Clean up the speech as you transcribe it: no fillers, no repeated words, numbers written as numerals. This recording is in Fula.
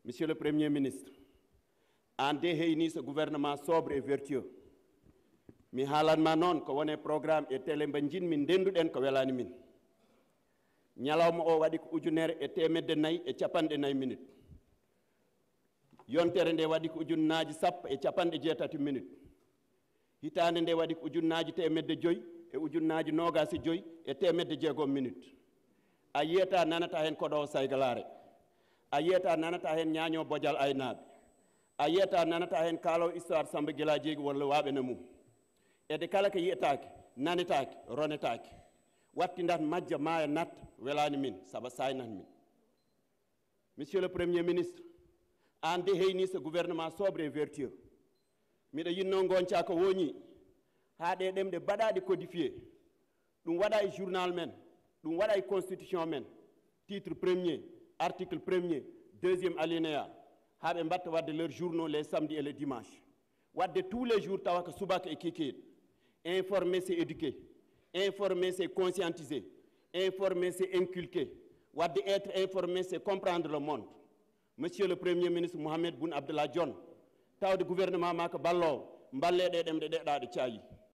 Monsieur le Premier ministre, en déheyni ce gouvernement sobre et vertueux, mi haalanma noon ko wone programme e télé mba jinmi ndenduɗen ko welani min. Ñalawma o waɗi ko 1,4 minutes. Yontere nde waɗi ko 1,10 minutes. Hitande nde waɗi ko 1,5 minutes. A yiyata nanata hen koɗo saygalare. A yiyata nanata hen ñaño bojal aynaɓe. A yiyata nanata hen kaalo histoire Samba Guila Diégui walla waɓe na mum. Ede kala ko yiyetake nanetake ronetake watti ndat majja maya natta welani min saba saynan min. Monsieur le Premier ministre, en déheyni ce gouvernement sobre et vertueux, miɗo yinno gonca ko woñi ha ɗe ɗemɗe baɗaɗe codifié ɗum waɗa e journal men, ɗum waɗa e constitution men, titre premier, article premier, deuxième alinéa, ha ɓe mbatta wadde leurs journaux les samedis et les dimanches. Wadde tous les jours tawa ko subaka e kikiɗe. Informer, c'est éduquer. Informer, c'est conscientiser. Informer, c'est inculquer. Wadde être informé, c'est comprendre le monde. Monsieur le Premier ministre Mohamed Boun Abdallah Dionne, tawde gouvernement ma ko ballowo, mballe ɗe ɗemɗe ɗeɗaɗe caayi.